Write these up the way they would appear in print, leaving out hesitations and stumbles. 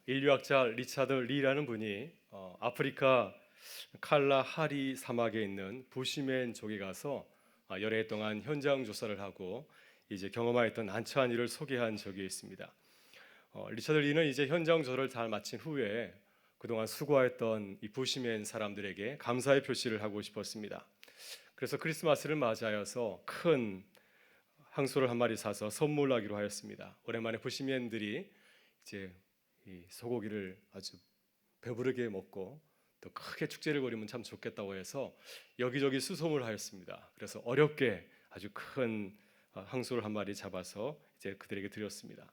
인류학자 리차드 리라는 분이 아프리카 칼라하리 사막에 있는 부시맨족에 가서 여러 해 동안 현장 조사를 하고 이제 경험하였던 난처한 일을 소개한 적이 있습니다. 리차드 리는 이제 현장 조사를 잘 마친 후에 그동안 수고했던 이 부시맨 사람들에게 감사의 표시를 하고 싶었습니다. 그래서 크리스마스를 맞이하여서 큰 항소를 한 마리 사서 선물하기로 하였습니다. 오랜만에 부시맨들이 이제 이 소고기를 아주 배부르게 먹고 또 크게 축제를 벌이면 참 좋겠다고 해서 여기저기 수송을 하였습니다. 그래서 어렵게 아주 큰 항소를 한 마리 잡아서 이제 그들에게 드렸습니다.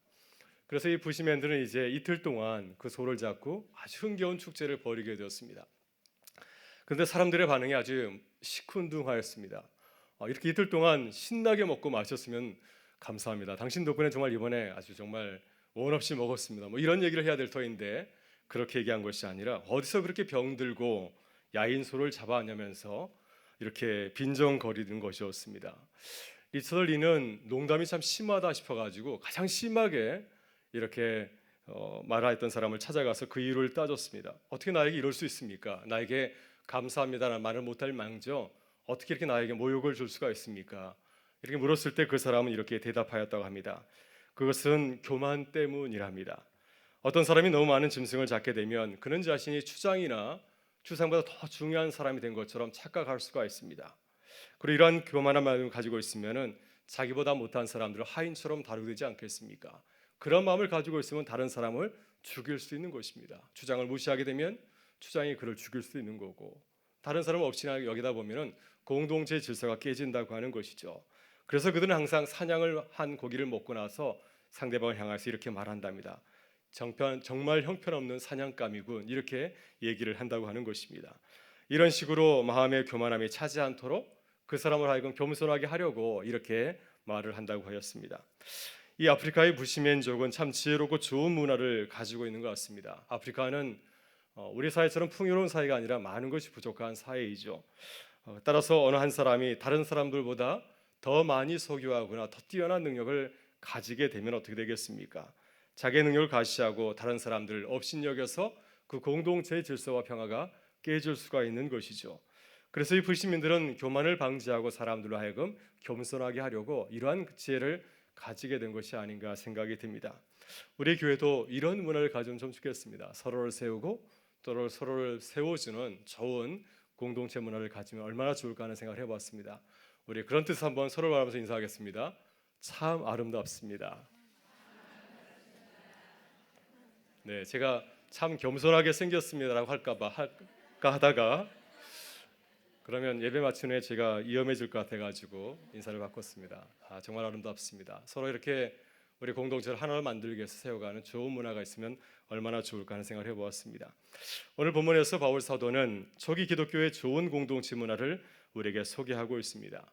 그래서 이 부시맨들은 이제 이틀 동안 그 소를 잡고 아주 흥겨운 축제를 벌이게 되었습니다. 그런데 사람들의 반응이 아주 시큰둥하였습니다. 이렇게 이틀 동안 신나게 먹고 마셨으면 감사합니다. 당신 덕분에 정말 이번에 아주 정말 원 없이 먹었습니다. 뭐 이런 얘기를 해야 될 터인데 그렇게 얘기한 것이 아니라 어디서 그렇게 병들고 야인 소를 잡아왔냐면서 이렇게 빈정거리는 것이었습니다. 리처드 리는 농담이 참 심하다 싶어가지고 가장 심하게 이렇게 말하였던 사람을 찾아가서 그 이유를 따졌습니다. 어떻게 나에게 이럴 수 있습니까? 나에게 감사합니다라는 말을 못할 망정 어떻게 이렇게 나에게 모욕을 줄 수가 있습니까? 이렇게 물었을 때 그 사람은 이렇게 대답하였다고 합니다. 그것은 교만 때문이랍니다. 어떤 사람이 너무 많은 짐승을 잡게 되면 그는 자신이 추장이나 추상보다 더 중요한 사람이 된 것처럼 착각할 수가 있습니다. 그리고 이러한 교만한 마음을 가지고 있으면은 자기보다 못한 사람들을 하인처럼 다루게 되지 않겠습니까? 그런 마음을 가지고 있으면 다른 사람을 죽일 수 있는 것입니다. 추장을 무시하게 되면 추장이 그를 죽일 수 있는 거고 다른 사람을 없이나 여기다 보면은 공동체 질서가 깨진다고 하는 것이죠. 그래서 그들은 항상 사냥을 한 고기를 먹고 나서 상대방을 향해서 이렇게 말한답니다. 정말 형편없는 사냥감이군 이렇게 얘기를 한다고 하는 것입니다. 이런 식으로 마음의 교만함이 차지 않도록 그 사람을 하여금 겸손하게 하려고 이렇게 말을 한다고 하였습니다. 이 아프리카의 부시맨족은 참 지혜롭고 좋은 문화를 가지고 있는 것 같습니다. 아프리카는 우리 사회처럼 풍요로운 사회가 아니라 많은 것이 부족한 사회이죠. 따라서 어느 한 사람이 다른 사람들보다 더 많이 소유하거나 더 뛰어난 능력을 가지게 되면 어떻게 되겠습니까? 자기의 능력을 과시하고 다른 사람들을 업신여겨서 그 공동체의 질서와 평화가 깨질 수가 있는 것이죠. 그래서 이 불신민들은 교만을 방지하고 사람들로 하여금 겸손하게 하려고 이러한 지혜를 가지게 된 것이 아닌가 생각이 듭니다. 우리 교회도 이런 문화를 가지면 좀 좋겠습니다. 서로를 세우고 또 서로를 세워주는 좋은 공동체 문화를 가지면 얼마나 좋을까 하는 생각을 해봤습니다. 우리 그런 뜻 한번 서로 말하면서 인사하겠습니다. 참 아름답습니다. 네, 제가 참 겸손하게 생겼습니다라고 할까 하다가 그러면 예배 마친 후에 제가 위험해질 것 같아가지고 인사를 바꿨습니다. 정말 아름답습니다. 서로 이렇게 우리 공동체를 하나로 만들기 위해서 세워가는 좋은 문화가 있으면 얼마나 좋을까 하는 생각을 해보았습니다. 오늘 본문에서 바울 사도는 초기 기독교의 좋은 공동체 문화를 우리에게 소개하고 있습니다.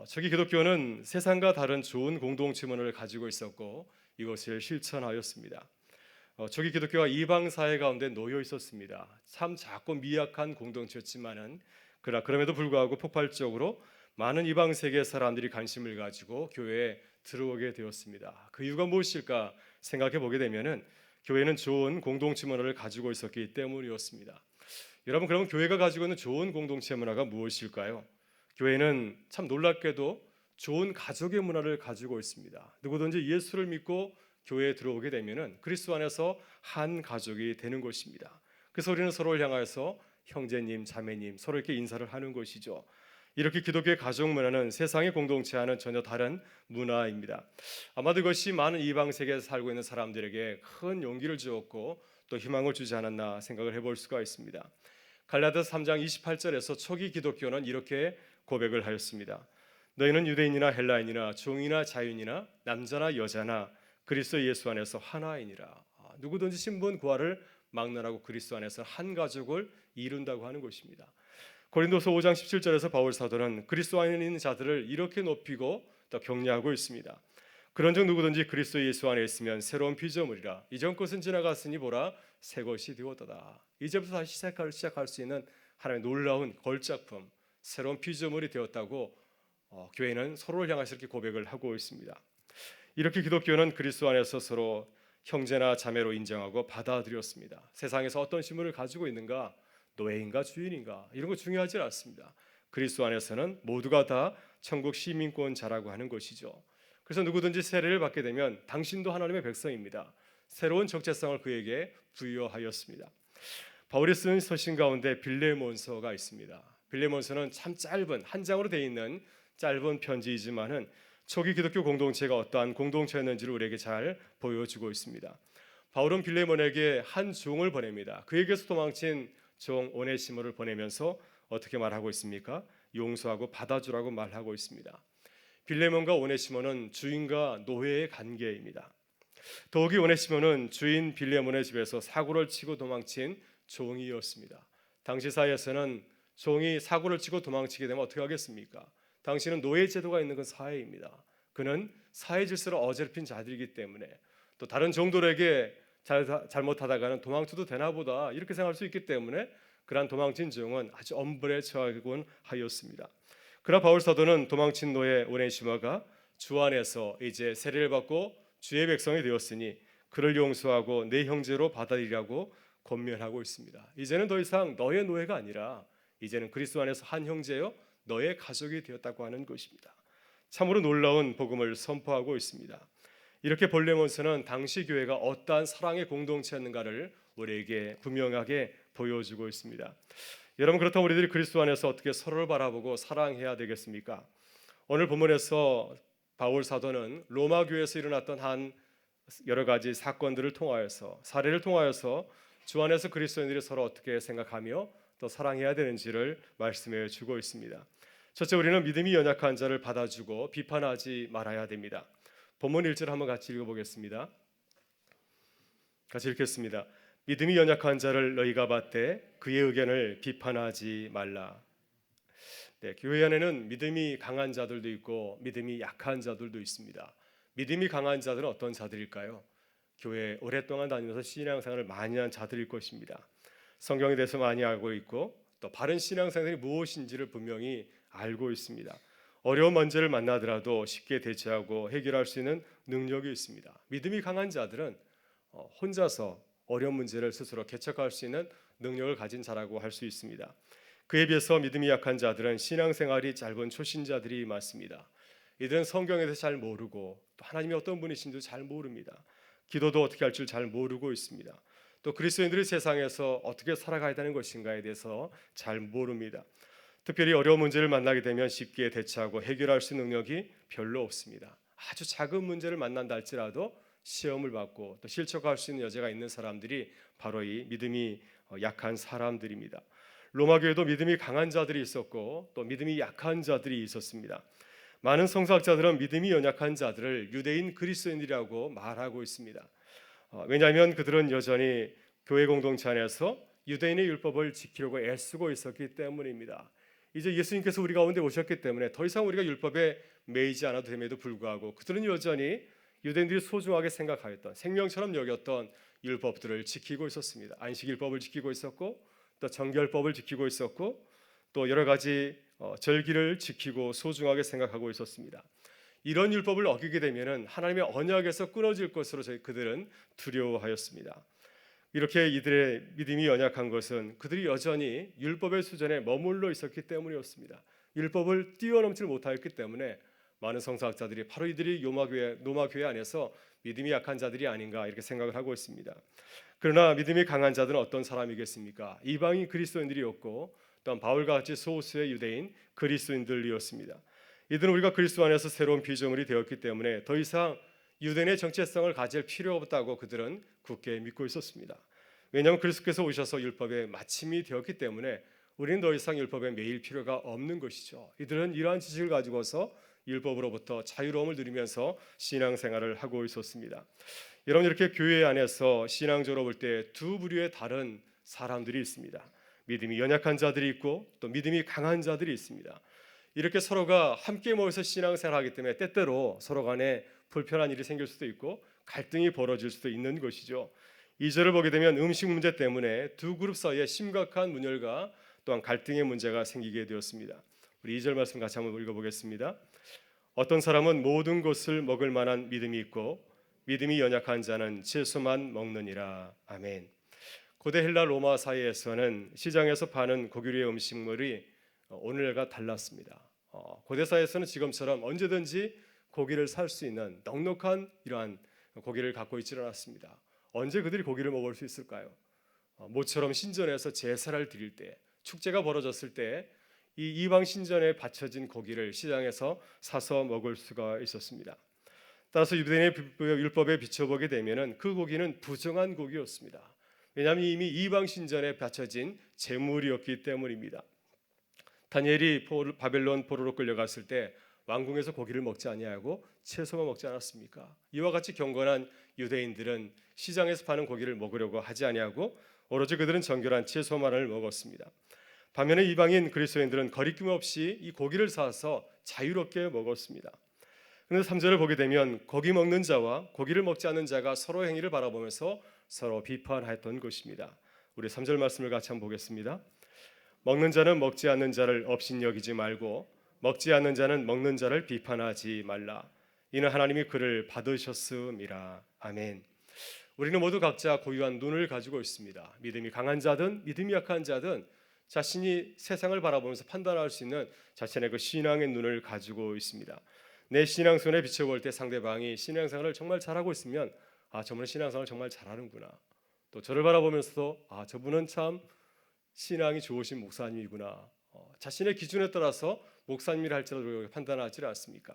초기 기독교는 세상과 다른 좋은 공동체 문화를 가지고 있었고 이것을 실천하였습니다. 초기 기독교가 이방 사회 가운데 놓여 있었습니다. 참 작고 미약한 공동체였지만은 그러나 그럼에도 불구하고 폭발적으로 많은 이방 세계 사람들이 관심을 가지고 교회에 들어오게 되었습니다. 그 이유가 무엇일까 생각해 보게 되면은 교회는 좋은 공동체 문화를 가지고 있었기 때문이었습니다. 여러분, 그러면 교회가 가지고 있는 좋은 공동체 문화가 무엇일까요? 교회는 참 놀랍게도 좋은 가족의 문화를 가지고 있습니다. 누구든지 예수를 믿고 교회에 들어오게 되면은 그리스도 안에서 한 가족이 되는 것입니다. 그래서 우리는 서로를 향해서 형제님, 자매님 서로 이렇게 인사를 하는 것이죠. 이렇게 기독교의 가족 문화는 세상의 공동체와는 전혀 다른 문화입니다. 아마도 이것이 많은 이방 세계에서 살고 있는 사람들에게 큰 용기를 주었고 또 희망을 주지 않았나 생각을 해볼 수가 있습니다. 갈라디아서 3장 28절에서 초기 기독교는 이렇게 고백을 하였습니다. 너희는 유대인이나 헬라인이나 종이나 자유인이나 남자나 여자나 그리스도 예수 안에서 하나이니라. 누구든지 신분 구하를 막론하고 그리스도 안에서 한 가족을 이룬다고 하는 것입니다. 고린도서 5장 17절에서 바울 사도는 그리스도 안에 있는 자들을 이렇게 높이고 또 격려하고 있습니다. 그런즉 누구든지 그리스도 예수 안에 있으면 새로운 피조물이라. 이전 것은 지나갔으니 보라 새 것이 되었도다. 이제부터 다시 시작할 수 있는 하나님의 놀라운 걸작품, 새로운 피조물이 되었다고 교회는 서로를 향해서 이렇게 고백을 하고 있습니다. 이렇게 기독교는 그리스도 안에서 서로 형제나 자매로 인정하고 받아들였습니다. 세상에서 어떤 신분을 가지고 있는가, 노예인가 주인인가 이런 거 중요하지 않습니다. 그리스도 안에서는 모두가 다 천국 시민권자라고 하는 것이죠. 그래서 누구든지 세례를 받게 되면 당신도 하나님의 백성입니다. 새로운 적재성을 그에게 부여하였습니다. 바울이 쓴 서신 가운데 빌레몬서가 있습니다. 빌레몬서는 참 짧은 한 장으로 되어 있는 짧은 편지이지만은 초기 기독교 공동체가 어떠한 공동체였는지를 우리에게 잘 보여주고 있습니다. 바울은 빌레몬에게 한 종을 보냅니다. 그에게서 도망친 종 오네시모를 보내면서 어떻게 말하고 있습니까? 용서하고 받아주라고 말하고 있습니다. 빌레몬과 오네시모는 주인과 노예의 관계입니다. 더욱이 오네시모는 주인 빌레몬의 집에서 사고를 치고 도망친 종이었습니다. 당시 사회에서는 종이 사고를 치고 도망치게 되면 어떻게 하겠습니까? 당시는 노예 제도가 있는 건 사회입니다. 그는 사회 질서를 어지럽힌 자들이기 때문에 또 다른 종들에게 잘못하다가는 도망쳐도 되나 보다 이렇게 생각할 수 있기 때문에 그러한 도망친 종은 아주 엄벌에 처하곤 하였습니다. 그러나 바울 사도는 도망친 노예 오네시모가 주 안에서 이제 세례를 받고 주의 백성이 되었으니 그를 용서하고 내 형제로 받아들이라고 권면하고 있습니다. 이제는 더 이상 너의 노예가 아니라 이제는 그리스도 안에서 한 형제요 너의 가족이 되었다고 하는 것입니다. 참으로 놀라운 복음을 선포하고 있습니다. 이렇게 빌레몬서는 당시 교회가 어떠한 사랑의 공동체였는가를 우리에게 분명하게 보여주고 있습니다. 여러분, 그렇다면 우리들이 그리스도 안에서 어떻게 서로를 바라보고 사랑해야 되겠습니까? 오늘 본문에서 바울 사도는 로마 교회에서 일어났던 한 여러 가지 사건들을 통하여서 사례를 통하여서 주 안에서 그리스도인들이 서로 어떻게 생각하며 또 사랑해야 되는지를 말씀해 주고 있습니다. 첫째, 우리는 믿음이 연약한 자를 받아주고 비판하지 말아야 됩니다. 본문 1절 한번 같이 읽어보겠습니다. 같이 읽겠습니다. 믿음이 연약한 자를 너희가 받되 그의 의견을 비판하지 말라. 네, 교회 안에는 믿음이 강한 자들도 있고 믿음이 약한 자들도 있습니다. 믿음이 강한 자들은 어떤 자들일까요? 교회 오랫동안 다니면서 신앙생활을 많이 한 자들일 것입니다. 성경에 대해서 많이 알고 있고 또 바른 신앙생활이 무엇인지를 분명히 알고 있습니다. 어려운 문제를 만나더라도 쉽게 대처하고 해결할 수 있는 능력이 있습니다. 믿음이 강한 자들은 혼자서 어려운 문제를 스스로 개척할 수 있는 능력을 가진 자라고 할 수 있습니다. 그에 비해서 믿음이 약한 자들은 신앙생활이 짧은 초신자들이 많습니다. 이들은 성경에 대해서 잘 모르고 또 하나님이 어떤 분이신지도 잘 모릅니다. 기도도 어떻게 할 줄 잘 모르고 있습니다. 또 그리스도인들이 세상에서 어떻게 살아가야 되는 것인가에 대해서 잘 모릅니다. 특별히 어려운 문제를 만나게 되면 쉽게 대처하고 해결할 수 있는 능력이 별로 없습니다. 아주 작은 문제를 만난다 할지라도 시험을 받고 또 실족할 수 있는 여지가 있는 사람들이 바로 이 믿음이 약한 사람들입니다. 로마 교회도 믿음이 강한 자들이 있었고 또 믿음이 약한 자들이 있었습니다. 많은 성서학자들은 믿음이 연약한 자들을 유대인 그리스도인이라고 말하고 있습니다. 왜냐하면 그들은 여전히 교회 공동체 안에서 유대인의 율법을 지키려고 애쓰고 있었기 때문입니다. 이제 예수님께서 우리 가운데 오셨기 때문에 더 이상 우리가 율법에 매이지 않아도 됨에도 불구하고 그들은 여전히 유대인들이 소중하게 생각하였던 생명처럼 여겼던 율법들을 지키고 있었습니다. 안식일법을 지키고 있었고 또 정결법을 지키고 있었고 또 여러 가지 절기를 지키고 소중하게 생각하고 있었습니다. 이런 율법을 어기게 되면은 하나님의 언약에서 끊어질 것으로 그들은 두려워하였습니다. 이렇게 이들의 믿음이 연약한 것은 그들이 여전히 율법의 수준에 머물러 있었기 때문이었습니다. 율법을 뛰어넘지 못하였기 때문에 많은 성서학자들이 바로 이들이 로마 교회 안에서 믿음이 약한 자들이 아닌가 이렇게 생각을 하고 있습니다. 그러나 믿음이 강한 자들은 어떤 사람이겠습니까? 이방인 그리스도인들이었고 또한 바울과 같이 소수의 유대인 그리스도인들이었습니다. 이들은 우리가 그리스도 안에서 새로운 피조물이 되었기 때문에 더 이상 유대인의 정체성을 가질 필요 없다고 그들은 굳게 믿고 있었습니다. 왜냐하면 그리스도께서 오셔서 율법의 마침이 되었기 때문에 우리는 더 이상 율법에 매일 필요가 없는 것이죠. 이들은 이러한 지식을 가지고서 율법으로부터 자유로움을 누리면서 신앙생활을 하고 있었습니다. 여러분, 이렇게 교회 안에서 신앙적으로 볼 때 두 부류의 다른 사람들이 있습니다. 믿음이 연약한 자들이 있고 또 믿음이 강한 자들이 있습니다. 이렇게 서로가 함께 모여서 신앙생활을 하기 때문에 때때로 서로 간에 불편한 일이 생길 수도 있고 갈등이 벌어질 수도 있는 것이죠. 2절을 보게 되면 음식 문제 때문에 두 그룹 사이에 심각한 분열과 또한 갈등의 문제가 생기게 되었습니다. 우리 2절 말씀 같이 한번 읽어보겠습니다. 어떤 사람은 모든 것을 먹을 만한 믿음이 있고 믿음이 연약한 자는 채소만 먹느니라. 아멘. 고대 헬라 로마 사회에서는 시장에서 파는 고기류의 음식물이 오늘과 달랐습니다. 고대 사회에서는 지금처럼 언제든지 고기를 살 수 있는 넉넉한 이러한 고기를 갖고 있지 않았습니다. 언제 그들이 고기를 먹을 수 있을까요? 모처럼 신전에서 제사를 드릴 때, 축제가 벌어졌을 때 이 이방 신전에 바쳐진 고기를 시장에서 사서 먹을 수가 있었습니다. 따라서 유대인의 율법에 비춰보게 되면은 그 고기는 부정한 고기였습니다. 왜냐하면 이미 이방 신전에 바쳐진 제물이었기 때문입니다. 다니엘이 바벨론 포로로 끌려갔을 때 왕궁에서 고기를 먹지 아니하고 채소만 먹지 않았습니까? 이와 같이 경건한 유대인들은 시장에서 파는 고기를 먹으려고 하지 아니하고 오로지 그들은 정결한 채소만을 먹었습니다. 반면에 이방인 그리스도인들은 거리낌 없이 이 고기를 사서 자유롭게 먹었습니다. 그런데 3절을 보게 되면 고기 먹는 자와 고기를 먹지 않는 자가 서로 행위를 바라보면서 서로 비판하였던 것입니다. 우리 3절 말씀을 같이 한번 보겠습니다. 먹는 자는 먹지 않는 자를 업신여기지 말고 먹지 않는 자는 먹는 자를 비판하지 말라. 이는 하나님이 그를 받으셨음이라. 아멘. 우리는 모두 각자 고유한 눈을 가지고 있습니다. 믿음이 강한 자든 믿음이 약한 자든 자신이 세상을 바라보면서 판단할 수 있는 자신의 그 신앙의 눈을 가지고 있습니다. 내 신앙생활에 비춰볼 때 상대방이 신앙생활을 정말 잘하고 있으면 저분은 신앙생활을 정말 잘하는구나. 또 저를 바라보면서도 저분은 참 신앙이 좋으신 목사님이구나. 자신의 기준에 따라서 목사님이라 할지라도 판단하지 않습니까?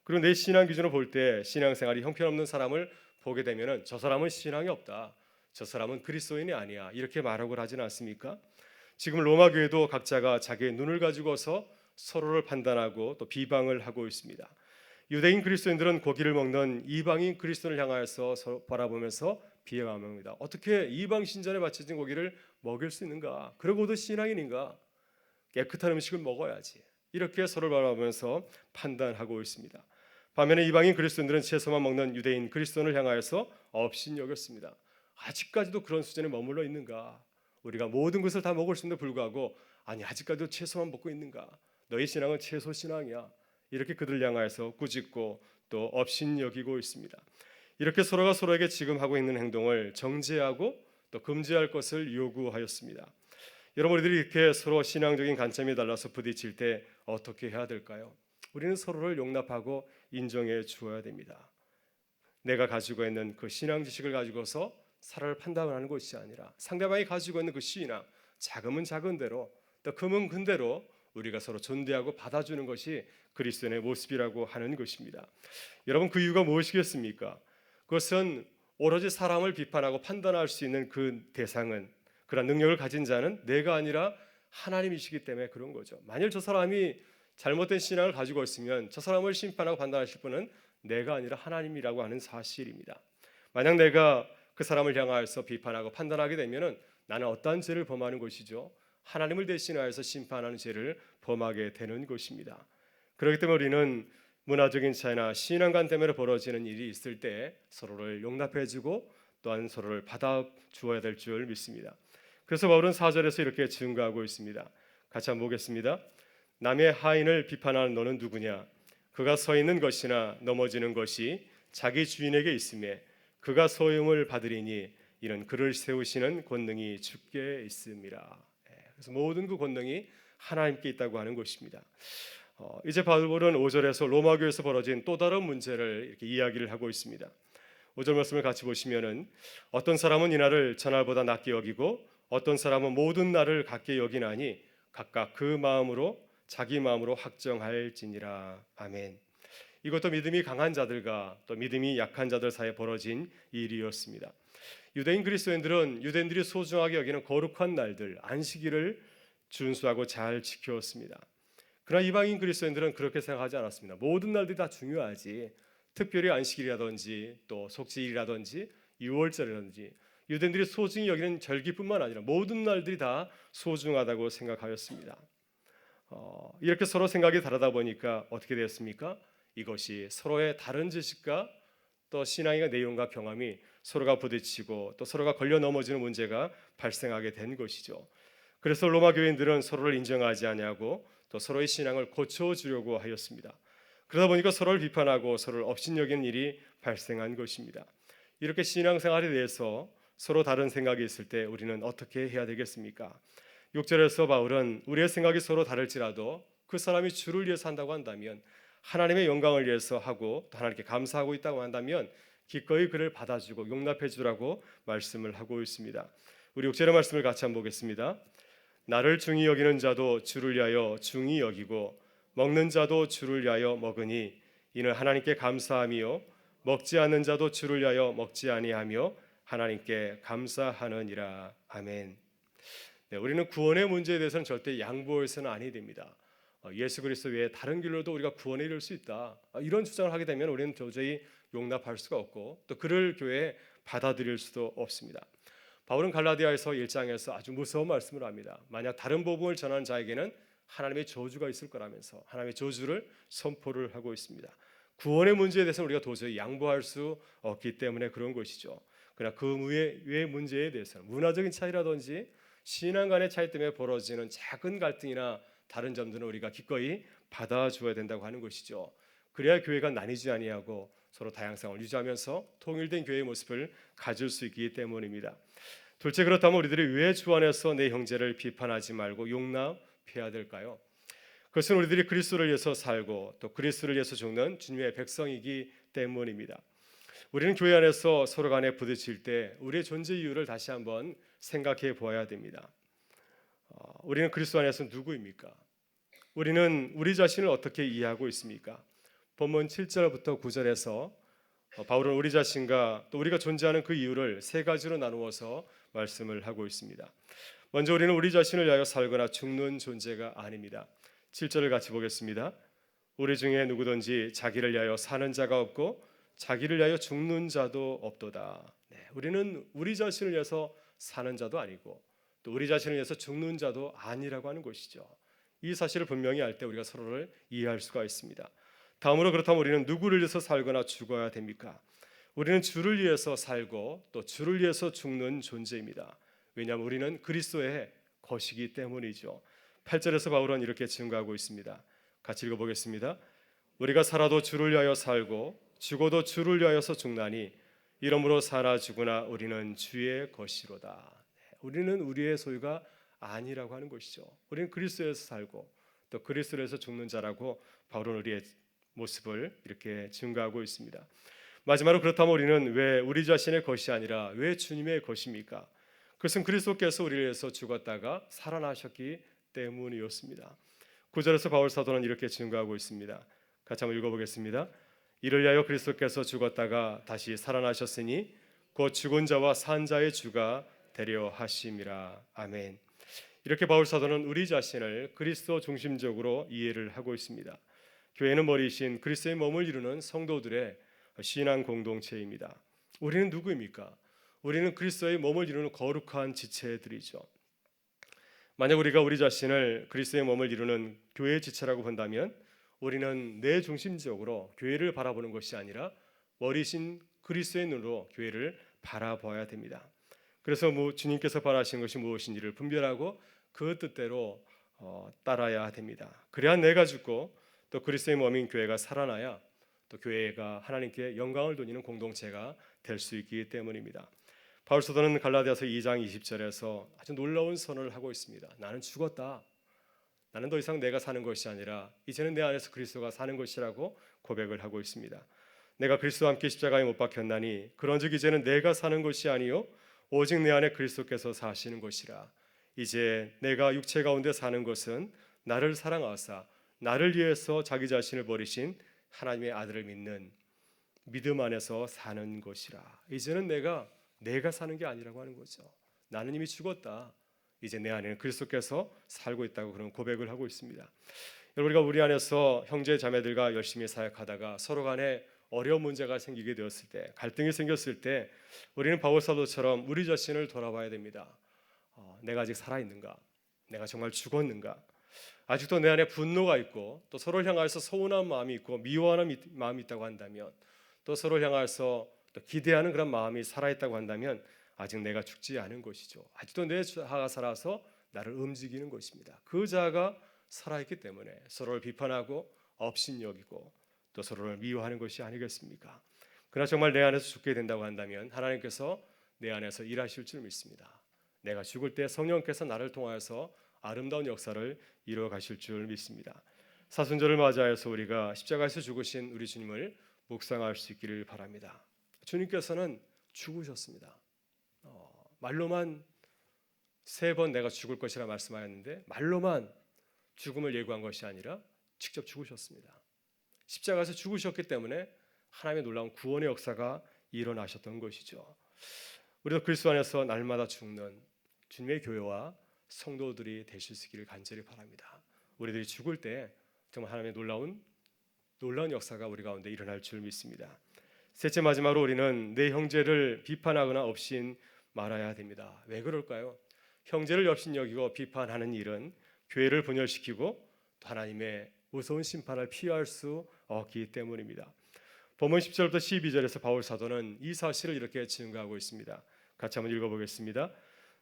그리고 내 신앙 기준으로 볼 때 신앙생활이 형편없는 사람을 보게 되면은 저 사람은 신앙이 없다. 저 사람은 그리스도인이 아니야. 이렇게 말하고 하지는 않습니까? 지금 로마 교회도 각자가 자기의 눈을 가지고서 서로를 판단하고 또 비방을 하고 있습니다. 유대인 그리스도인들은 고기를 먹는 이방인 그리스도인을 향하여서 바라보면서 비방합니다. 어떻게 이방 신전에 바쳐진 고기를 먹일 수 있는가? 그러고도 신앙인인가? 깨끗한 음식을 먹어야지. 이렇게 서로를 바라보면서 판단하고 있습니다. 반면에 이방인 그리스도인들은 채소만 먹는 유대인 그리스도인을 향하여서 업신여겼습니다. 아직까지도 그런 수준에 머물러 있는가? 우리가 모든 것을 다 먹을 수 있는데 불구하고 아직까지도 채소만 먹고 있는가? 너희 신앙은 채소 신앙이야. 이렇게 그들을 향하여서 꾸짖고 또 업신여기고 있습니다. 이렇게 서로가 서로에게 지금 하고 있는 행동을 정죄하고 또 금지할 것을 요구하였습니다. 여러분들이 이렇게 서로 신앙적인 관점이 달라서 부딪힐 때 어떻게 해야 될까요? 우리는 서로를 용납하고 인정해 주어야 됩니다. 내가 가지고 있는 그 신앙 지식을 가지고서 사람을 판단하는 것이 아니라 상대방이 가지고 있는 그 신앙, 작으면 작은 대로 또 금은 금대로 우리가 서로 존대하고 받아주는 것이 그리스도인의 모습이라고 하는 것입니다. 여러분, 그 이유가 무엇이겠습니까? 그것은 오로지 사람을 비판하고 판단할 수 있는 그 대상은, 그런 능력을 가진 자는 내가 아니라 하나님이시기 때문에 그런 거죠. 만일 저 사람이 잘못된 신앙을 가지고 있으면 저 사람을 심판하고 판단하실 분은 내가 아니라 하나님이라고 하는 사실입니다. 만약 내가 그 사람을 향하여서 비판하고 판단하게 되면은 나는 어떠한 죄를 범하는 것이죠? 하나님을 대신하여서 심판하는 죄를 범하게 되는 것입니다. 그렇기 때문에 우리는 문화적인 차이나 신앙관 때문에 벌어지는 일이 있을 때 서로를 용납해주고 또한 서로를 받아주어야 될 줄 믿습니다. 그래서 바울은 4절에서 이렇게 증거하고 있습니다. 같이 한번 보겠습니다. 남의 하인을 비판하는 너는 누구냐? 그가 서 있는 것이나 넘어지는 것이 자기 주인에게 있음에 그가 소용을 받으리니 이는 그를 세우시는 권능이 주께 있음이라. 그래서 모든 그 권능이 하나님께 있다고 하는 것입니다. 이제 바울은 5절에서 로마 교회에서 벌어진 또 다른 문제를 이렇게 이야기를 하고 있습니다. 5절 말씀을 같이 보시면은 어떤 사람은 이날을 전날보다 낮게 여기고 어떤 사람은 모든 날을 같게 여기나니 각각 그 마음으로 자기 마음으로 확정할지니라. 아멘. 이것도 믿음이 강한 자들과 또 믿음이 약한 자들 사이에 벌어진 일이었습니다. 유대인 그리스도인들은 유대인들이 소중하게 여기는 거룩한 날들 안식일을 준수하고 잘 지켰습니다. 그러나 이방인 그리스도인들은 그렇게 생각하지 않았습니다. 모든 날들이 다 중요하지. 특별히 안식일이라든지 또 속죄일이라든지 유월절이라든지 유대인들이 소중히 여기는 절기뿐만 아니라 모든 날들이 다 소중하다고 생각하였습니다. 이렇게 서로 생각이 다르다 보니까 어떻게 되었습니까? 이것이 서로의 다른 지식과 또 신앙의 내용과 경험이 서로가 부딪히고 또 서로가 걸려 넘어지는 문제가 발생하게 된 것이죠. 그래서 로마 교인들은 서로를 인정하지 아니하고 또 서로의 신앙을 고쳐주려고 하였습니다. 그러다 보니까 서로를 비판하고 서로를 업신여기는 일이 발생한 것입니다. 이렇게 신앙생활에 대해서 서로 다른 생각이 있을 때 우리는 어떻게 해야 되겠습니까? 6절에서 바울은 우리의 생각이 서로 다를지라도 그 사람이 주를 위해서 한다고 한다면, 하나님의 영광을 위해서 하고 또 하나님께 감사하고 있다고 한다면 기꺼이 그를 받아주고 용납해 주라고 말씀을 하고 있습니다. 우리 6절의 말씀을 같이 한번 보겠습니다. 나를 중히 여기는 자도 주를 위하여 중히 여기고 먹는 자도 주를 위하여 먹으니 이는 하나님께 감사함이요 먹지 않는 자도 주를 위하여 먹지 아니하며 하나님께 감사하느니라. 아멘. 네, 우리는 구원의 문제에 대해서는 절대 양보해서는 아니 됩니다. 예수 그리스도 외에 다른 길로도 우리가 구원에 이를 수 있다, 이런 주장을 하게 되면 우리는 도저히 용납할 수가 없고 또 그를 교회에 받아들일 수도 없습니다. 바울은 갈라디아에서 1장에서 아주 무서운 말씀을 합니다. 만약 다른 복음을 전하는 자에게는 하나님의 저주가 있을 거라면서 하나님의 저주를 선포를 하고 있습니다. 구원의 문제에 대해서는 우리가 도저히 양보할 수 없기 때문에 그런 것이죠. 그러나 그 외의 문제에 대해서는 문화적인 차이라든지 신앙 간의 차이 때문에 벌어지는 작은 갈등이나 다른 점들은 우리가 기꺼이 받아줘야 된다고 하는 것이죠. 그래야 교회가 나뉘지 아니하고 서로 다양성을 유지하면서 통일된 교회의 모습을 가질 수 있기 때문입니다. 둘째, 그렇다면 우리들이 왜 주 안에서 내 형제를 비판하지 말고 용납해야 될까요? 그것은 우리들이 그리스도를 위해서 살고 또 그리스도를 위해서 죽는 주님의 백성이기 때문입니다. 우리는 교회 안에서 서로 간에 부딪힐 때 우리의 존재 이유를 다시 한번 생각해 보아야 됩니다. 우리는 그리스도 안에서 누구입니까? 우리는 우리 자신을 어떻게 이해하고 있습니까? 본문 7절부터 9절에서 바울은 우리 자신과 또 우리가 존재하는 그 이유를 세 가지로 나누어서 말씀을 하고 있습니다. 먼저 우리는 우리 자신을 위하여 살거나 죽는 존재가 아닙니다. 7절을 같이 보겠습니다. 우리 중에 누구든지 자기를 위하여 사는 자가 없고 자기를 위하여 죽는 자도 없도다. 네, 우리는 우리 자신을 위해서 사는 자도 아니고 또 우리 자신을 위해서 죽는 자도 아니라고 하는 것이죠. 이 사실을 분명히 알 때 우리가 서로를 이해할 수가 있습니다. 다음으로, 그렇다면 우리는 누구를 위해서 살거나 죽어야 됩니까? 우리는 주를 위해서 살고 또 주를 위해서 죽는 존재입니다. 왜냐하면 우리는 그리스도의 것이기 때문이죠. 8절에서 바울은 이렇게 증거하고 있습니다. 같이 읽어보겠습니다. 우리가 살아도 주를 위하여 살고 죽어도 주를 위하여서 죽나니 이러므로 살아 죽으나 우리는 주의 것이로다. 우리는 우리의 소유가 아니라고 하는 것이죠. 우리는 그리스도에서 살고 또 그리스도에서 죽는 자라고 바울은 우리의 모습을 이렇게 증거하고 있습니다. 마지막으로, 그렇다면 우리는 왜 우리 자신의 것이 아니라 왜 주님의 것입니까? 그것은 그리스도께서 우리를 위해서 죽었다가 살아나셨기 때문이었습니다. 9절에서 바울 사도는 이렇게 증거하고 있습니다. 같이 한번 읽어보겠습니다. 이를 위하여 그리스도께서 죽었다가 다시 살아나셨으니 곧 죽은 자와 산 자의 주가 되려 하심이라. 아멘. 이렇게 바울 사도는 우리 자신을 그리스도 중심적으로 이해를 하고 있습니다. 교회는 머리이신 그리스도의 몸을 이루는 성도들의 신앙 공동체입니다. 우리는 누구입니까? 우리는 그리스도의 몸을 이루는 거룩한 지체들이죠. 만약 우리가 우리 자신을 그리스도의 몸을 이루는 교회의 지체라고 본다면 우리는 내 중심적으로 교회를 바라보는 것이 아니라 머리신 그리스도의 눈으로 교회를 바라봐야 됩니다. 그래서 주님께서 바라시는 것이 무엇인지를 분별하고 그 뜻대로 따라야 됩니다. 그래야 내가 죽고 또 그리스도의 몸인 교회가 살아나야 또 교회가 하나님께 영광을 돌리는 공동체가 될 수 있기 때문입니다. 바울 사도는 갈라디아서 2장 20절에서 아주 놀라운 선언을 하고 있습니다. 나는 죽었다. 나는 더 이상 내가 사는 것이 아니라 이제는 내 안에서 그리스도가 사는 것이라고 고백을 하고 있습니다. 내가 그리스도와 함께 십자가에 못 박혔나니 그런즉 이제는 내가 사는 것이 아니요 오직 내 안에 그리스도께서 사시는 것이라. 이제 내가 육체 가운데 사는 것은 나를 사랑하사 나를 위해서 자기 자신을 버리신 하나님의 아들을 믿는 믿음 안에서 사는 것이라. 이제는 내가 사는 게 아니라고 하는 거죠. 나는 이미 죽었다. 이제 내 안에는 그리스도께서 살고 있다고 그런 고백을 하고 있습니다. 여러분, 우리가 우리 안에서 형제 자매들과 열심히 사역하다가 서로 간에 어려운 문제가 생기게 되었을 때, 갈등이 생겼을 때 우리는 바울 사도처럼 우리 자신을 돌아봐야 됩니다. 내가 아직 살아있는가? 내가 정말 죽었는가? 아직도 내 안에 분노가 있고 또 서로를 향해서 서운한 마음이 있고 미워하는 마음이 있다고 한다면, 또 서로를 향해서 또 기대하는 그런 마음이 살아있다고 한다면 아직 내가 죽지 않은 것이죠. 아직도 내 자아가 살아서 나를 움직이는 것입니다. 그 자아가 살아있기 때문에 서로를 비판하고 업신여기고 또 서로를 미워하는 것이 아니겠습니까? 그러나 정말 내 안에서 죽게 된다고 한다면 하나님께서 내 안에서 일하실 줄 믿습니다. 내가 죽을 때 성령께서 나를 통하여서 아름다운 역사를 이루어 가실 줄 믿습니다. 사순절을 맞이하여서 우리가 십자가에서 죽으신 우리 주님을 묵상할 수 있기를 바랍니다. 주님께서는 죽으셨습니다. 말로만 3번 내가 죽을 것이라 말씀하였는데 말로만 죽음을 예고한 것이 아니라 직접 죽으셨습니다. 십자가에서 죽으셨기 때문에 하나님의 놀라운 구원의 역사가 일어나셨던 것이죠. 우리도 그리스도 안에서 날마다 죽는 주님의 교회와 성도들이 되실 수 있기를 간절히 바랍니다. 우리들이 죽을 때 정말 하나님의 놀라운 역사가 우리 가운데 일어날 줄 믿습니다. 셋째 마지막으로 우리는 내 형제를 비판하거나 업신 말아야 됩니다. 왜 그럴까요? 형제를 업신여기고 비판하는 일은 교회를 분열시키고 또 하나님의 무서운 심판을 피할 수 없기 때문입니다. 본문 10절부터 12절에서 바울 사도는 이 사실을 이렇게 증거하고 있습니다. 같이 한번 읽어보겠습니다.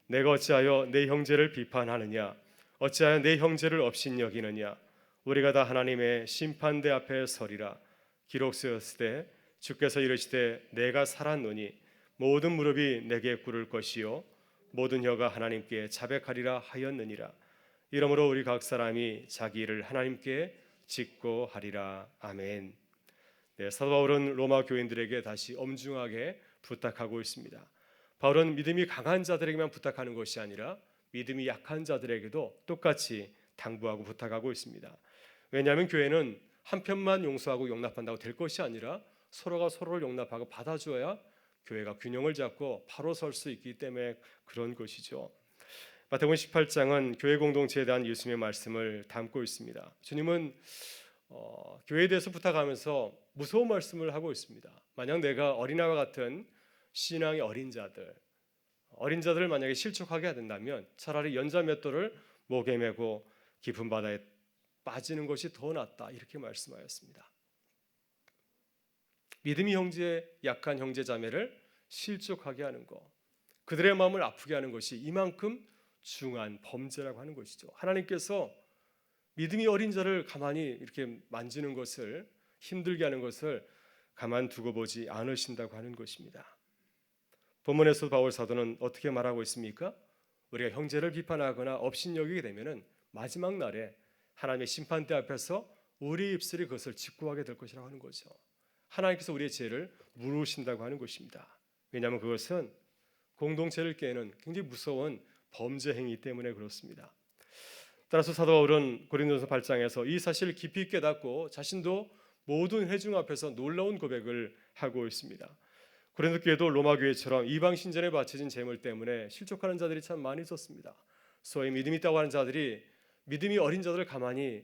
내가 어찌하여 내 형제를 비판하느냐? 어찌하여 내 형제를 업신여기느냐? 우리가 다 하나님의 심판대 앞에 서리라. 기록 쓰였으되 주께서 이르시되 내가 살았노니 모든 무릎이 내게 꿇을 것이요 모든 혀가 하나님께 자백하리라 하였느니라. 이러므로 우리 각 사람이 자기 일을 하나님께 짓고 하리라. 아멘. 네, 사도 바울은 로마 교인들에게 다시 엄중하게 부탁하고 있습니다. 바울은 믿음이 강한 자들에게만 부탁하는 것이 아니라 믿음이 약한 자들에게도 똑같이 당부하고 부탁하고 있습니다. 왜냐하면 교회는 한편만 용서하고 용납한다고 될 것이 아니라 서로가 서로를 용납하고 받아줘야 교회가 균형을 잡고 바로 설 수 있기 때문에 그런 것이죠. 마태복음 18장은 교회 공동체에 대한 예수님의 말씀을 담고 있습니다. 주님은 교회에 대해서 부탁하면서 무서운 말씀을 하고 있습니다. 만약 내가 어린아이와 같은 신앙의 어린 자들을 만약에 실족하게 된다면 차라리 연자 몇 돌을 목에 메고 깊은 바다에 빠지는 것이 더 낫다, 이렇게 말씀하였습니다. 믿음이 약한 형제 자매를 실족하게 하는 것, 그들의 마음을 아프게 하는 것이 이만큼 중한 범죄라고 하는 것이죠. 하나님께서 믿음이 어린 자를 가만히 이렇게 만지는 것을, 힘들게 하는 것을 가만두고 보지 않으신다고 하는 것입니다. 본문에서 바울 사도는 어떻게 말하고 있습니까? 우리가 형제를 비판하거나 업신여기게 되면은 마지막 날에 하나님의 심판대 앞에서 우리 입술이 그것을 직구하게 될 것이라고 하는 거죠. 하나님께서 우리의 죄를 물으신다고 하는 것입니다. 왜냐하면 그것은 공동체를 깨는 굉장히 무서운 범죄 행위 때문에 그렇습니다. 따라서 사도 바울은 고린도서 8장에서 이 사실을 깊이 깨닫고 자신도 모든 회중 앞에서 놀라운 고백을 하고 있습니다. 고린도 교회도 로마 교회처럼 이방 신전에 바쳐진 제물 때문에 실족하는 자들이 참 많이 있었습니다. 소위 믿음이 있다고 하는 자들이 믿음이 어린 자들을 가만히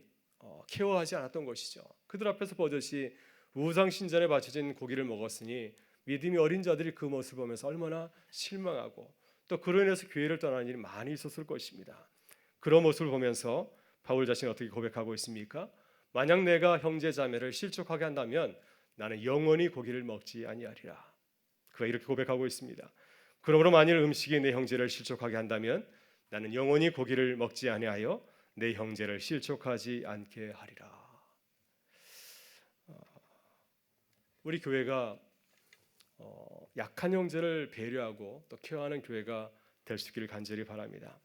케어하지 않았던 것이죠. 그들 앞에서 버젓이 우상 신전에 바쳐진 고기를 먹었으니 믿음이 어린 자들이 그 모습을 보면서 얼마나 실망하고 또 그로 인해서 교회를 떠나는 일이 많이 있었을 것입니다. 그런 모습을 보면서 바울 자신이 어떻게 고백하고 있습니까? 만약 내가 형제 자매를 실족하게 한다면 나는 영원히 고기를 먹지 아니하리라. 그가 이렇게 고백하고 있습니다. 그러므로 만일 음식이 내 형제를 실족하게 한다면 나는 영원히 고기를 먹지 아니하여 내 형제를 실족하지 않게 하리라. 우리 교회가 약한 형제를 배려하고 또 케어하는 교회가 될 수 있기를 간절히 바랍니다.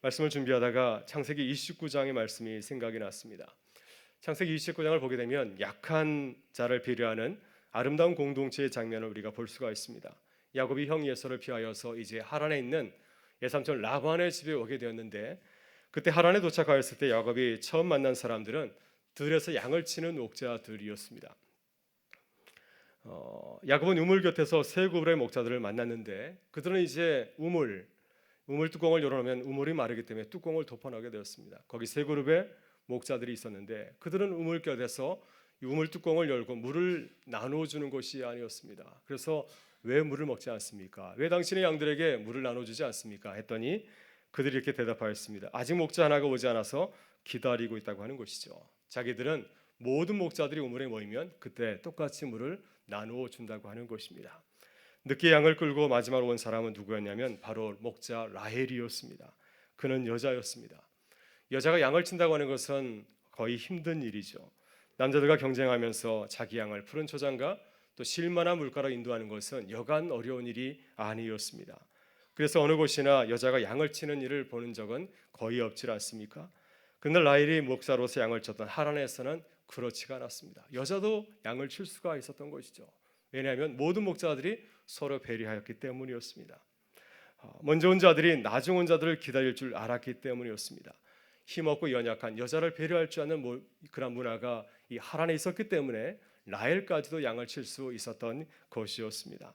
말씀을 준비하다가 창세기 29장의 말씀이 생각이 났습니다. 창세기 29장을 보게 되면 약한 자를 배려하는 아름다운 공동체의 장면을 우리가 볼 수가 있습니다. 야곱이 형 에서를 피하여서 이제 하란에 있는 예삼촌 라반의 집에 오게 되었는데, 그때 하란에 도착하였을 때 야곱이 처음 만난 사람들은 들에서 양을 치는 목자들이었습니다. 야곱은 우물 곁에서 세 그룹의 목자들을 만났는데 그들은 이제 우물 뚜껑을 열어놓으면 우물이 마르기 때문에 뚜껑을 덮어놓게 되었습니다. 거기 세 그룹의 목자들이 있었는데 그들은 우물 곁에서 우물 뚜껑을 열고 물을 나눠주는 것이 아니었습니다. 그래서 왜 물을 먹지 않습니까? 왜 당신의 양들에게 물을 나눠주지 않습니까? 했더니 그들이 이렇게 대답하였습니다. 아직 목자 하나가 오지 않아서 기다리고 있다고 하는 것이죠. 자기들은 모든 목자들이 우물에 모이면 그때 똑같이 물을 나누어 준다고 하는 것입니다. 늦게 양을 끌고 마지막으로 온 사람은 누구였냐면 바로 목자 라헬이었습니다. 그는 여자였습니다. 여자가 양을 친다고 하는 것은 거의 힘든 일이죠. 남자들과 경쟁하면서 자기 양을 푸른 초장과 또 쉴만한 물가로 인도하는 것은 여간 어려운 일이 아니었습니다. 그래서 어느 곳이나 여자가 양을 치는 일을 보는 적은 거의 없지 않습니까? 그런데 라헬이 목사로서 양을 쳤던 하란에서는 그렇지가 않았습니다. 여자도 양을 칠 수가 있었던 것이죠. 왜냐하면 모든 목자들이 서로 배려하였기 때문이었습니다. 먼저 온 자들이 나중 온 자들을 기다릴 줄 알았기 때문이었습니다. 힘없고 연약한 여자를 배려할 줄 아는 그런 문화가 이 하란에 있었기 때문에 라헬까지도 양을 칠 수 있었던 것이었습니다.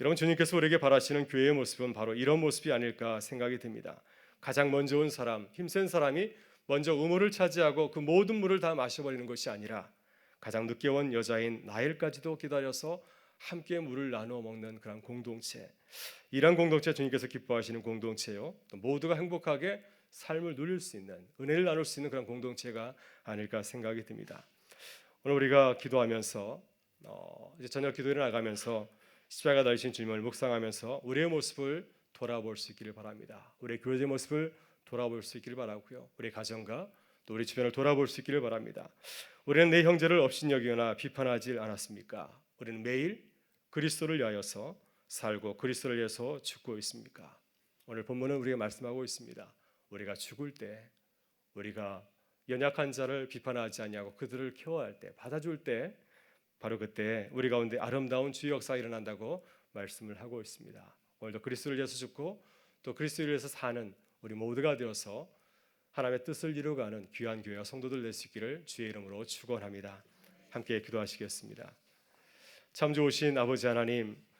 여러분, 주님께서 우리에게 바라시는 교회의 모습은 바로 이런 모습이 아닐까 생각이 듭니다. 가장 먼저 온 사람, 힘센 사람이 먼저 우물을 차지하고 그 모든 물을 다 마셔버리는 것이 아니라 가장 늦게 온 여자인 라헬까지도 기다려서 함께 물을 나누어 먹는 그런 공동체, 이런 공동체 주님께서 기뻐하시는 공동체요, 또 모두가 행복하게 삶을 누릴 수 있는, 은혜를 나눌 수 있는 그런 공동체가 아닐까 생각이 듭니다. 오늘 우리가 기도하면서 이제 저녁 기도를 나가면서 십자가 달리신 주님을 묵상하면서 우리의 모습을 돌아볼 수 있기를 바랍니다. 우리의 교회의 모습을 돌아볼 수 있기를 바라고요, 우리 가정과 또 우리 주변을 돌아볼 수 있기를 바랍니다. 우리는 내 형제를 업신여기거나 비판하지 않았습니까? 우리는 매일 그리스도를 위하여서 살고 그리스도를 위해서 죽고 있습니까? 오늘 본문은 우리가 말씀하고 있습니다. 우리가 죽을 때, 우리가 연약한 자를 비판하지 아니하고 그들을 케어할 때, 받아줄 때, 바로 그때 우리 가운데 아름다운 주의 역사가 일어난다고 말씀을 하고 있습니다. 오늘도 그리스도를 위해서 죽고 또 그리스도를 위해서 사는 우리 모두가 되어서 하나님의 뜻을 이루어가는 귀한 교회와 성도들 될 수 있기를 주의 이름으로 축원합니다. 함께 기도하시겠습니다. 참 좋으신 아버지 하나님,